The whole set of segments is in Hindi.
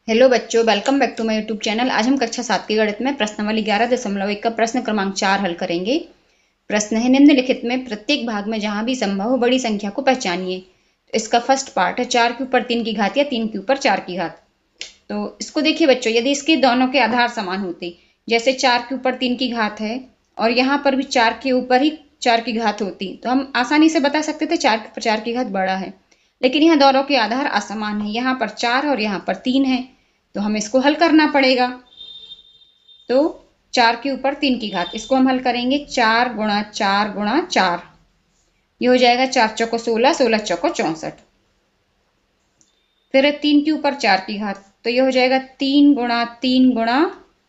हेलो बच्चों, welcome back to my YouTube channel. आज हम कक्षा 7 की गणित में प्रश्नावली 11.1 का प्रश्न क्रमांक 4 हल करेंगे। प्रश्न है, निम्नलिखित में प्रत्येक भाग में जहां भी संभव हो बड़ी संख्या को पहचानिए। तो इसका फर्स्ट पार्ट है 4 के ऊपर 3 की घात या 3 के ऊपर 4 की घात। तो इसको देखिए बच्चों, यदि इसके दोनों के आधार समान होते, जैसे 4 के ऊपर 3 की घात है और यहाँ पर भी 4 के ऊपर ही 4 की घात होती, तो हम आसानी से बता सकते थे 4 के ऊपर 4 की घात बड़ा है। लेकिन यहाँ दोनों के आधार असमान है, यहाँ पर 4 और यहाँ पर 3 है, तो हमें इसको हल करना पड़ेगा। तो 4 के ऊपर 3 की घात, इसको हम हल करेंगे 4 गुणा 4 गुणा 4। ये हो जाएगा 4 चौको 16, 16 चौको 64। फिर 3 के ऊपर 4 की घात, तो ये हो जाएगा 3 गुणा 3 गुणा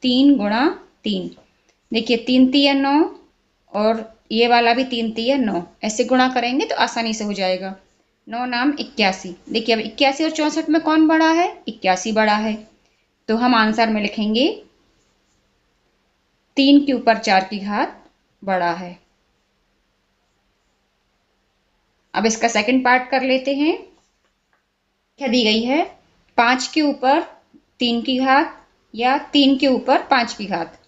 3 गुणा 3। देखिए 3 तिया 9 और ये वाला भी 3 तिया 9, ऐसे गुणा करेंगे तो आसानी से हो जाएगा। 9 नाम 81। देखिए अब 81 और 64 में कौन बड़ा है? 81 बड़ा है। तो हम आंसर में लिखेंगे 3 के ऊपर 4 की घात बड़ा है। अब इसका सेकंड पार्ट कर लेते हैं। क्या दी गई है? 5 के ऊपर 3 की घात या 3 के ऊपर 5 की घात।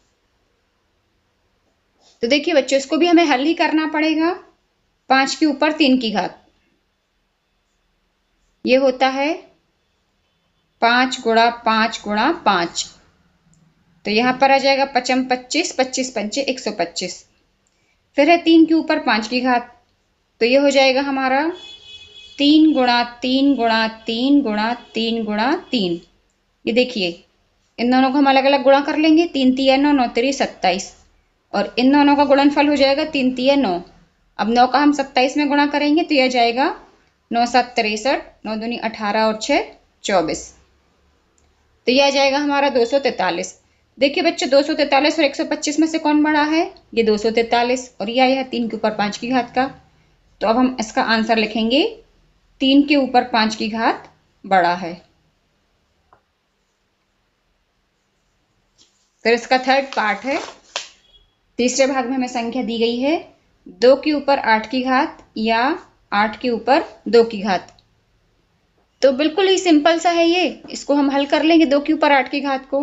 तो देखिए बच्चों, इसको भी हमें हल ही करना पड़ेगा। 5 के ऊपर 3 की घात, ये होता है 5 गुणा 5 गुणा 5। तो यहां पर आ जाएगा 5 25, 25 पंचे 125। फिर है 3 के ऊपर 5 की घात, तो ये हो जाएगा हमारा 3 गुणा 3 गुणा 3 गुणा 3 गुणा 3। ये देखिए इन दोनों को हम अलग अलग गुणा कर लेंगे। 3 तिया 9, 9 तिरी 27, और इन दोनों का गुणनफल हो जाएगा 3 तिया 9। अब 9 का हम 27 में गुणा करेंगे तो यह जाएगा 9 7 63, 9 दूनी 18 और 6 24। तो यह आ जाएगा हमारा 243। देखिए बच्चों, 243 और 125 में से कौन बड़ा है? ये 243, और यह आया है 3 के ऊपर 5 की घात का। तो अब हम इसका आंसर लिखेंगे 3 के ऊपर 5 की घात बड़ा है। फिर इसका थर्ड पार्ट है, तीसरे भाग में हमें संख्या दी गई है 2 के ऊपर 8 की घात या 8 के ऊपर 2 की घात। तो बिल्कुल ही सिंपल सा है ये, इसको हम हल कर लेंगे 2 के ऊपर 8 की घात को।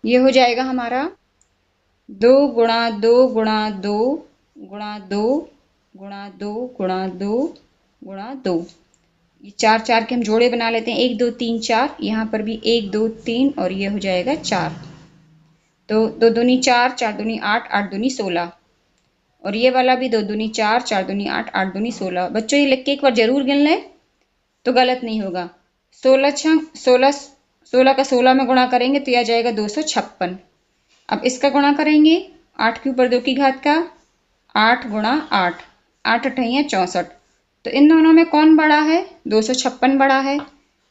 ये हो जाएगा हमारा 2 गुणा 2 गुणा 2 गुणा 2 गुणा 2 गुणा 2 गुणा 2। ये 4 4 के हम जोड़े बना लेते हैं, 1 2 3 4। यहाँ पर भी 1 2 3 और ये हो जाएगा 4। तो 2 दूनी 4, 4 दूनी 8, 8 दूनी 16, और ये वाला भी 2 दूनी 4, 4 दूनी 8, 8 दूनी 16। बच्चों ये लिख के एक बार जरूर गिन लें तो गलत नहीं होगा। 16 16 16 का 16 में गुणा करेंगे तो यह जाएगा 256। अब इसका गुणा करेंगे 8 के ऊपर 2 की घात का, 8 गुणा 8, 8 अठैया 64। तो इन दोनों में कौन बड़ा है? 256 बड़ा है।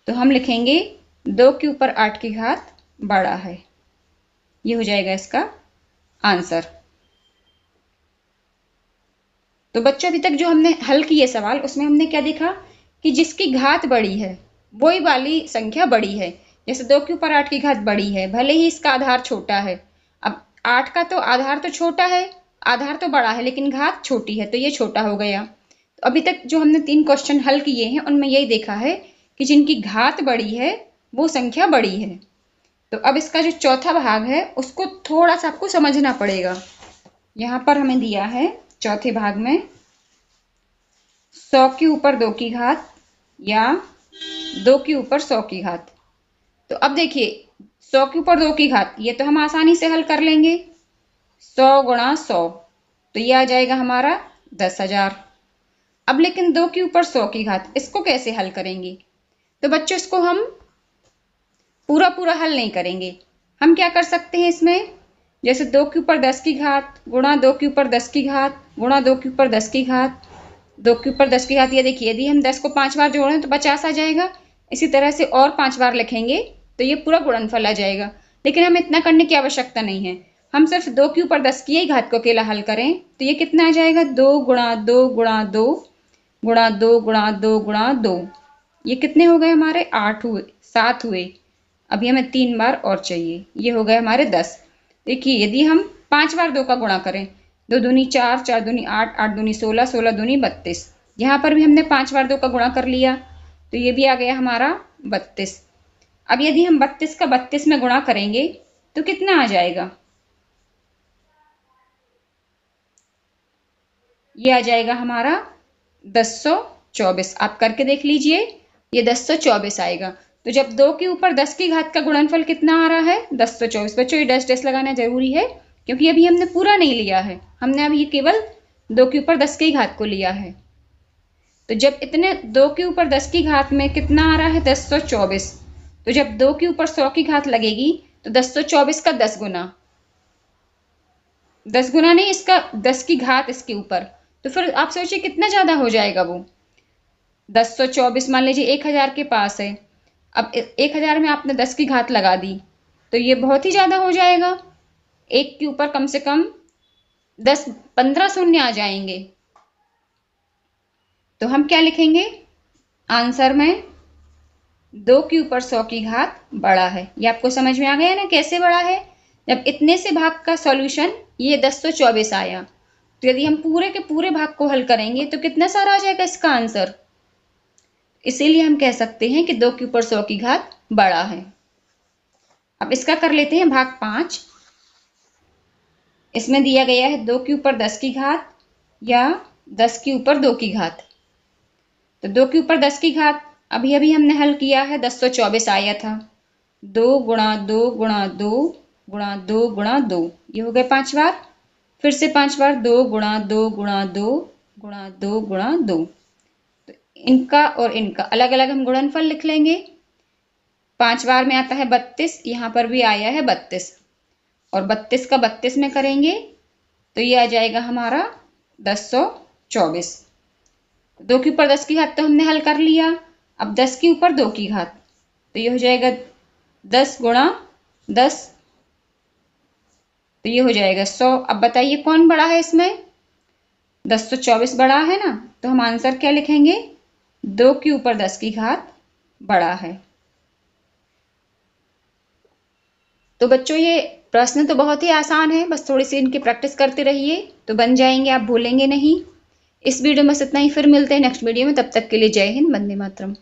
तो हम लिखेंगे 2 के ऊपर 8 की घात बड़ा है। ये हो जाएगा इसका आंसर। तो बच्चों अभी तक जो हमने हल किए सवाल, उसमें हमने क्या देखा कि जिसकी घात बड़ी है वही वाली संख्या बड़ी है। जैसे 2 के ऊपर 8 की घात बड़ी है, भले ही इसका आधार छोटा है। अब 8 का तो आधार तो छोटा है, आधार तो बड़ा है, लेकिन घात छोटी है, तो ये छोटा हो गया। तो अभी तक जो हमने 3 क्वेश्चन हल किए हैं उनमें यही देखा है कि जिनकी घात बड़ी है वो संख्या बड़ी है। तो अब इसका जो चौथा भाग है उसको थोड़ा सा आपको समझना पड़ेगा। यहाँ पर हमें दिया है चौथे भाग में 100 के ऊपर 2 की घात या 2 के ऊपर 100 की घात। तो अब देखिए 100 के ऊपर 2 की घात, ये तो हम आसानी से हल कर लेंगे। 100 गुणा 100, तो ये आ जाएगा हमारा 10,000। अब लेकिन 2 के ऊपर 100 की घात, इसको कैसे हल करेंगे? तो बच्चों इसको हम पूरा पूरा हल नहीं करेंगे। हम क्या कर सकते हैं इसमें, जैसे 2 के ऊपर 10 की घात गुणा 2 के ऊपर 10 की घात गुणा 2 के ऊपर 10 की घात, 2 के ऊपर 10 की घात। ये देखिए यदि हम 10 को 5 बार जोड़ें तो 50 आ जाएगा। इसी तरह से और 5 बार लिखेंगे तो ये पूरा गुणनफल आ जाएगा। लेकिन हमें इतना करने की आवश्यकता नहीं है, हम सिर्फ 2 के ऊपर 10 की ही घात को अकेला हल करें तो ये कितना आ जाएगा, 2 गुणा 2 गुणा 2 गुणा 2 गुणा 2 गुणा 2। ये कितने हो गए हमारे? 8 हुए, 7 हुए। अभी हमें 3 बार और चाहिए, ये हो गए हमारे 10। देखिए यदि हम 5 बार 2 का गुणा करें, 2 दूनी 4, 4 दूनी 8, 8 दूनी 16, 16 दूनी 32। यहाँ पर भी हमने 5 बार 2 का गुणा कर लिया, तो ये भी आ गया हमारा 32। अब यदि हम 32 का 32 में गुणा करेंगे तो कितना आ जाएगा? ये आ जाएगा हमारा 1024। आप करके देख लीजिए, ये 1024 आएगा। तो जब 2 के ऊपर 10 की घात का गुणनफल कितना आ रहा है? 1024। बच्चों ये डैश डैश लगाना जरूरी है क्योंकि अभी हमने पूरा नहीं लिया है, हमने अभी केवल 2 के ऊपर 10 की घात को लिया है। तो जब इतने 2 के ऊपर 10 की घात में कितना आ रहा है? 1024। तो जब 2 के ऊपर 100 की घात लगेगी तो 1024 का 10 गुना, 10 गुना नहीं, इसका 10 की घात इसके ऊपर, तो फिर आप सोचिए कितना ज्यादा हो जाएगा वो। 1024 मान लीजिए 1000 के पास है, अब 1000 में आपने 10 की घात लगा दी तो ये बहुत ही ज्यादा हो जाएगा। एक के ऊपर कम से कम 10-15 शून्य आ जाएंगे। तो हम क्या लिखेंगे आंसर में? 2 के ऊपर 100 की घात बड़ा है। ये आपको समझ में आ गया ना कैसे बड़ा है? जब इतने से भाग का सॉल्यूशन ये 1024 आया, तो यदि हम पूरे के पूरे भाग को हल करेंगे तो कितना सारा आ जाएगा इसका आंसर। इसीलिए हम कह सकते हैं कि 2 के ऊपर 100 की घात बड़ा है। अब इसका कर लेते हैं भाग 5। इसमें दिया गया है 2 के ऊपर 10 की घात या 10 के ऊपर 2 की घात। तो 2 के ऊपर 10 की घात अभी अभी हमने हल किया है, 1024 आया था। 2 गुणा 2 गुणा 2 गुणा 2 गुणा 2, ये हो गए 5 बार। फिर से 5 बार 2 गुणा 2 गुणा 2 गुणा 2 गुणा 2। तो इनका और इनका अलग अलग हम गुणनफल लिख लेंगे। 5 बार में आता है 32, यहाँ पर भी आया है 32, और 32 का 32 में करेंगे तो ये आ जाएगा हमारा 1024। 2 के ऊपर 10 की घात तो हमने हल कर लिया। अब 10 के ऊपर 2 की घात, तो ये हो जाएगा 10 गुणा 10, तो ये हो जाएगा 100। अब बताइए कौन बड़ा है इसमें? 1024 बड़ा है ना, तो हम आंसर क्या लिखेंगे? 2 के ऊपर 10 की घात बड़ा है। तो बच्चों ये प्रश्न तो बहुत ही आसान है, बस थोड़ी सी इनकी प्रैक्टिस करते रहिए तो बन जाएंगे, आप भूलेंगे नहीं। इस वीडियो में इतना ही, फिर मिलते हैं नेक्स्ट वीडियो में। तब तक के लिए जय हिंद, वंदे मातरम।